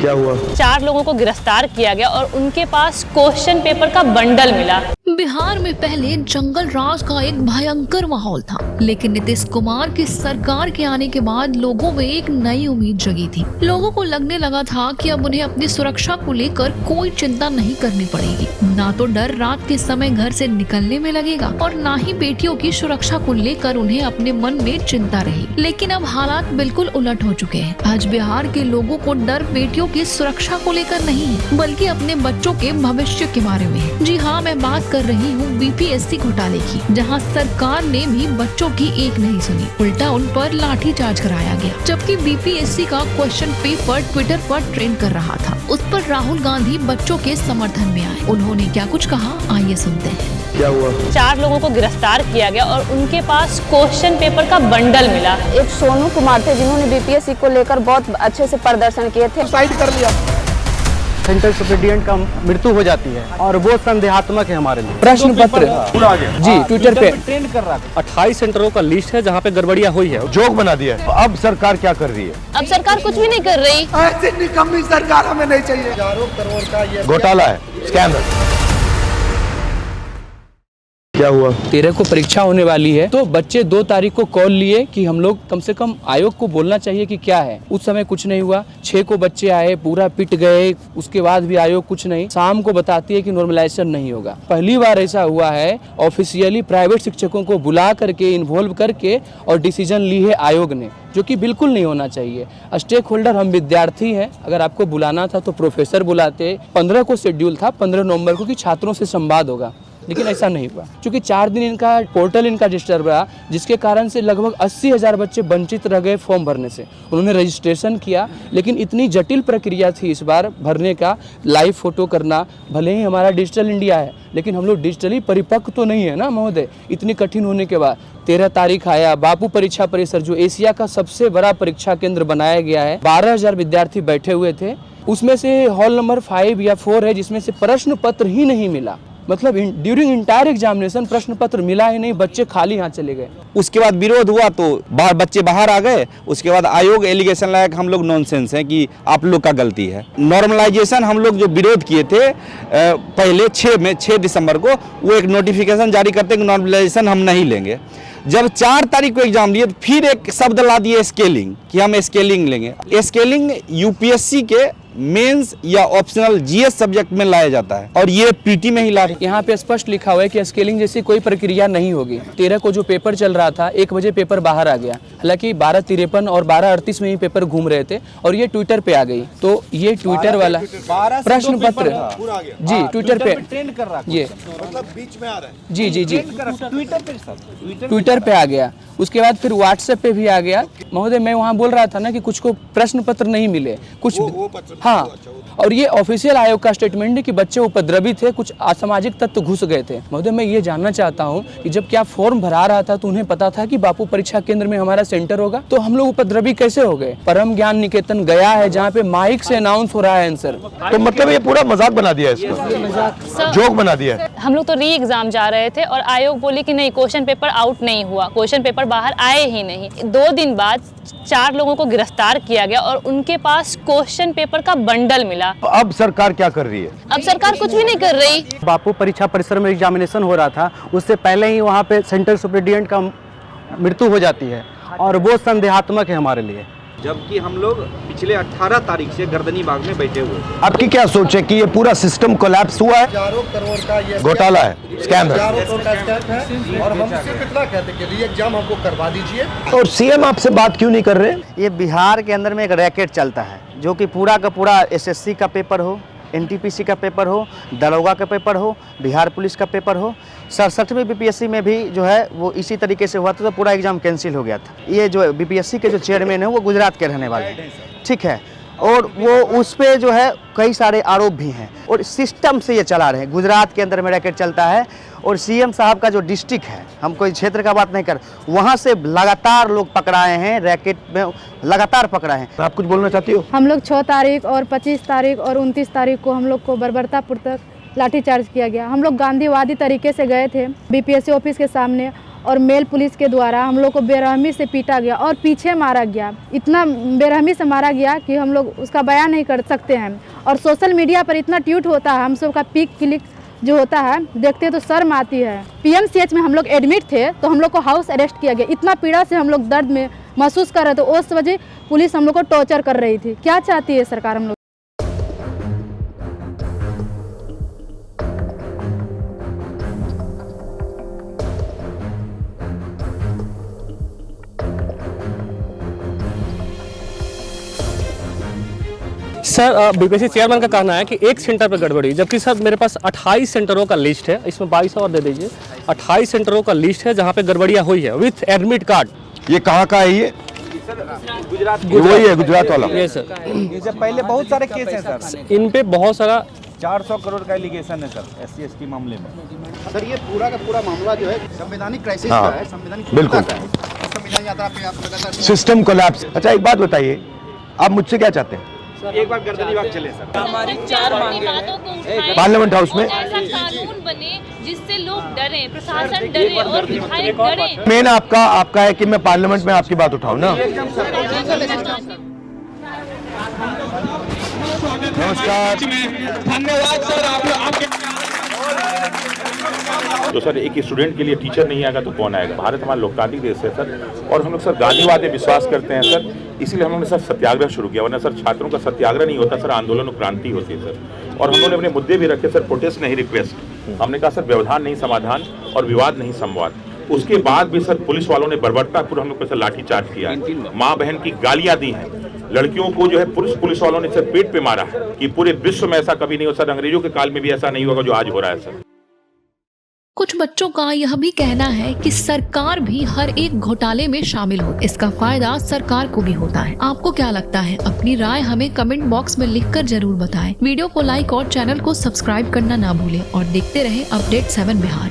क्या हुआ? 4 लोगों को गिरफ्तार किया गया और उनके पास क्वेश्चन पेपर का बंडल मिला। बिहार में पहले जंगल राज का एक भयंकर माहौल था, लेकिन नीतीश कुमार की सरकार के आने के बाद लोगों में एक नई उम्मीद जगी थी। लोगों को लगने लगा था कि अब उन्हें अपनी सुरक्षा को लेकर कोई चिंता नहीं करनी पड़ेगी। ना तो डर रात के समय घर से निकलने में लगेगा और ना ही बेटियों की सुरक्षा को लेकर उन्हें अपने मन में चिंता रही। लेकिन अब हालात बिल्कुल उलट हो चुके हैं। आज बिहार के लोगों को डर बेटियों की सुरक्षा को लेकर नहीं है, बल्कि अपने बच्चों के भविष्य के बारे में है। जी हाँ, मैं बात कर रही हूँ बीपीएससी घोटाले की, जहाँ सरकार ने भी बच्चों की एक नहीं सुनी, उल्टा उन पर लाठीचार्ज कराया गया। जबकि बीपीएससी का क्वेश्चन पेपर ट्विटर पर ट्रेंड कर रहा था, उस पर राहुल गांधी बच्चों के समर्थन में आए। उन्होंने क्या कुछ कहा, आइए सुनते हैं। क्या हुआ? 4 लोगों को गिरफ्तार किया गया और उनके पास क्वेश्चन पेपर का बंडल मिला। एक सोनू कुमार थे जिन्होंने बीपीएससी को लेकर बहुत अच्छे से प्रदर्शन किए थे। साइड कर लिया। सेंट्रल सुप्रीडियंट का मृत्यु हो जाती है और वो संदेहात्मक है हमारे लिए। प्रश्न पत्र जी ट्विटर पे ट्रेंड कर रहा है। 28 सेंटरों का लिस्ट है जहाँ पे गड़बड़ियाँ हुई है। जोक बना दिया है। अब सरकार क्या कर रही है? अब सरकार कुछ भी नहीं कर रही। ऐसी निकम्मी सरकार हमें नहीं चाहिए। हजारों करोड़ का ये घोटाला है, स्कैम है। क्या हुआ? 13 को परीक्षा होने वाली है, तो बच्चे 2 तारीख को कॉल लिए कि हम लोग कम से कम आयोग को बोलना चाहिए कि क्या है। उस समय कुछ नहीं हुआ। 6 को बच्चे आए, पूरा पिट गए, उसके बाद भी आयोग कुछ नहीं। शाम को बताती है कि नॉर्मलाइजेशन नहीं होगा। पहली बार ऐसा हुआ है ऑफिशियली प्राइवेट शिक्षकों को बुला करके इन्वॉल्व करके और डिसीजन ली है आयोग ने, जो कि बिल्कुल नहीं होना चाहिए। स्टेक होल्डर हम विद्यार्थी हैं, अगर आपको बुलाना था तो प्रोफेसर बुलाते। 15 को शेड्यूल था, 15 नवंबर को कि छात्रों से संवाद होगा, लेकिन ऐसा नहीं हुआ। क्योंकि 4 दिन इनका पोर्टल इनका डिस्टर्ब रहा, जिसके कारण से लगभग 80,000 बच्चे वंचित रह गए फॉर्म भरने से। उन्होंने रजिस्ट्रेशन किया, लेकिन इतनी जटिल प्रक्रिया थी इस बार भरने का। लाइव फोटो करना, भले ही हमारा डिजिटल इंडिया है, लेकिन हम लोग डिजिटली परिपक्व तो नहीं है ना महोदय। इतनी कठिन होने के बाद 13 तारीख आया। बापू परीक्षा परिसर, जो एशिया का सबसे बड़ा परीक्षा केंद्र बनाया गया है, 12,000 विद्यार्थी बैठे हुए थे। उसमें से हॉल नंबर 5 या 4 है जिसमें से प्रश्न पत्र ही नहीं मिला। मतलब ड्यूरिंग इंटायर एग्जामिनेशन प्रश्न पत्र मिला ही नहीं, बच्चे खाली हाथ चले गए। उसके बाद विरोध हुआ तो बच्चे बाहर आ गए। उसके बाद आयोग एलिगेशन लगाया कि हम लोग नॉनसेंस हैं, कि आप लोग का गलती है। नॉर्मलाइजेशन हम लोग जो विरोध किए थे पहले 6 दिसंबर को, वो एक नोटिफिकेशन जारी करते कि नॉर्मलाइजेशन हम नहीं लेंगे। जब 4 तारीख को एग्जाम लिए तो फिर एक शब्द ला दिए स्केलिंग, कि हम स्केलिंग लेंगे। स्केलिंग यूपीएससी के मेंस या ऑप्शनल जीएस सब्जेक्ट में लाया जाता है और ये पीटी में ही ला रही। यहाँ पे स्पष्ट लिखा हुआ है कि स्केलिंग जैसी कोई प्रक्रिया नहीं होगी। 13 को जो पेपर चल रहा था, 1 बजे पेपर बाहर आ गया। हालांकि 12:53 और 12:38 में ही पेपर घूम रहे थे और ये ट्विटर पे आ गई। तो ये ट्विटर वाला प्रश्न पत्र जी ट्विटर पे ट्रेंड कर रहा है, ये मतलब बीच में आ रहा है। जी जी जी ट्विटर पे आ गया। उसके बाद फिर व्हाट्सएप पे भी आ गया। महोदय, मैं वहाँ बोल रहा था ना कि कुछ को प्रश्न पत्र नहीं मिले, कुछ हाँ। और ये ऑफिशियल आयोग का स्टेटमेंट है कि बच्चे उपद्रवी थे, कुछ असामाजिक तत्व घुस गए थे। महोदय, मैं ये जानना चाहता हूँ कि जब क्या फॉर्म भरा रहा था तो उन्हें पता था कि बापू परीक्षा केंद्र में हमारा सेंटर होगा, तो हम लोग उपद्रवी कैसे हो गए? परम ज्ञान निकेतन गया है जहाँ पे माइक से अनाउंस हो रहा है आंसर। तो मतलब ये पूरा मजाक बना दिया है, इसको जोक बना दिया है। हम लोग तो री एग्जाम जा रहे थे और आयोग बोली कि नहीं, क्वेश्चन पेपर आउट नहीं हुआ, क्वेश्चन पेपर बाहर आए ही नहीं। 2 दिन बाद 4 लोगों को गिरफ्तार किया गया और उनके पास क्वेश्चन पेपर का बंडल मिला। अब सरकार क्या कर रही है? अब सरकार कुछ भी नहीं कर रही। बापू परीक्षा परिसर में एग्जामिनेशन हो रहा था, उससे पहले ही वहाँ पे सेंट्रल सुप्रीडियंट का मृत्यु हो जाती है और वो संदेहात्मक है हमारे लिए। जबकि हम लोग पिछले 18 तारीख से गर्दनी बाग में बैठे हुए थे। आपकी क्या सोच है कि ये पूरा सिस्टम कोलैप्स हुआ है? हजारों करोड़ का ये घोटाला है, स्कैम है। हजारों करोड़ का स्कैम है और हम सिर्फ इतना कहते हैं कि री एग्जाम हमको करवा दीजिए। और सीएम आपसे बात क्यों नहीं कर रहे? ये बिहार के अंदर में एक रैकेट चलता है, जो कि पूरा का पूरा एसएससी का पेपर हो, एनटीपीसी का पेपर हो, दरोगा का पेपर हो, बिहार पुलिस का पेपर हो। 67वें बीपीएससी में भी जो है वो इसी तरीके से हुआ था, तो पूरा एग्जाम कैंसिल हो गया था। ये जो बीपीएससी के जो चेयरमैन है वो गुजरात के रहने वाले हैं, ठीक है। और वो उस पे जो है कई सारे आरोप भी हैं और सिस्टम से ये चला रहे हैं। गुजरात के अंदर में रैकेट चलता है और सीएम साहब का जो डिस्ट्रिक्ट है, हम कोई क्षेत्र का बात नहीं कर, वहाँ से लगातार लोग पकड़ाए हैं, रैकेट में लगातार पकड़ाए हैं। आप कुछ बोलना चाहती हो? हम लोग 6 तारीख और 25 तारीख और 29 तारीख को हम लोग को बर्बरतापुर तक लाठीचार्ज किया गया। हम लोग गांधीवादी तरीके से गए थे बीपीएससी ऑफिस के सामने और मेल पुलिस के द्वारा हम लोग को बेरहमी से पीटा गया और पीछे मारा गया। इतना बेरहमी से मारा गया कि हम लोग उसका बयान नहीं कर सकते हैं। और सोशल मीडिया पर इतना ट्वीट होता है, हम सब का पिक क्लिक जो होता है देखते तो शर्म आती है। PMCH में हम लोग एडमिट थे तो हम लोग को हाउस अरेस्ट किया गया। इतना पीड़ा से हम लोग दर्द में महसूस कर रहे थे, उस वजह पुलिस हम लोग को टॉर्चर कर रही थी। क्या चाहती है सरकार हम लोग? सर बीपीएससी चेयरमैन का कहना है कि एक सेंटर पर गड़बड़ी, जबकि सर मेरे पास 28 सेंटरों का लिस्ट है, इसमें 22 और दे दीजिए। 28 सेंटरों का लिस्ट है जहां पे गड़बड़ियां हुई है विथ एडमिट कार्ड। ये कहाँ का है ये? गुजरात वही है, गुजरात वाला। ये सर इससे पहले बहुत सारे केस हैं सर। इन पे बहुत सारा 400 करोड़ का एलिगेशन है सर SC/ST मामले में। सर ये पूरा का पूरा मामला जो है संवैधानिक क्राइसिस हाँ, का है, संवैधानिक बिल्कुल। संविधान यात्रा पे आप लगातार सिस्टम कोलैप्स। अच्छा एक बात बताइए, आप मुझसे क्या चाहते हैं? एक बार गर्दनी बाग चले सर। हमारी 4 मांगे पार्लियामेंट हाउस में ऐसा कानून बने जिससे लोग डरे, प्रशासन डरे और विधायक डरे। मेन आपका है कि मैं पार्लियामेंट में आपकी बात उठाऊं ना। नमस्कार। धन्यवाद सर आपके। तो सर एक स्टूडेंट के लिए टीचर नहीं आएगा तो कौन आएगा? भारत हमारा लोकतांत्रिक देश है सर, और हम लोग सर गांधीवाद में विश्वास करते हैं सर, इसीलिए हम लोगों ने सर सत्याग्रह शुरू किया। वरना सर छात्रों का सत्याग्रह नहीं होता सर, आंदोलन और क्रांति होती है सर। और हम लोगों ने अपने मुद्दे भी रखे सर, प्रोटेस्ट नहीं रिक्वेस्ट। हमने कहा सर व्यवधान नहीं समाधान और विवाद नहीं संवाद। उसके बाद भी सर पुलिस वालों ने बर्बरतापूर्वक हम लोग पर सर लाठीचार्ज किया है, माँ बहन की गालियां दी हैं, लड़कियों को जो है पुलिस वालों ने सर पेट पे मारा है कि पूरे विश्व में ऐसा कभी नहीं हो सर, अंग्रेजों के काल में भी ऐसा नहीं होगा जो आज हो रहा है सर। कुछ बच्चों का यह भी कहना है कि सरकार भी हर एक घोटाले में शामिल हो, इसका फायदा सरकार को भी होता है। आपको क्या लगता है? अपनी राय हमें कमेंट बॉक्स में लिखकर जरूर बताएं। वीडियो को लाइक और चैनल को सब्सक्राइब करना ना भूलें और देखते रहें अपडेट 7 बिहार।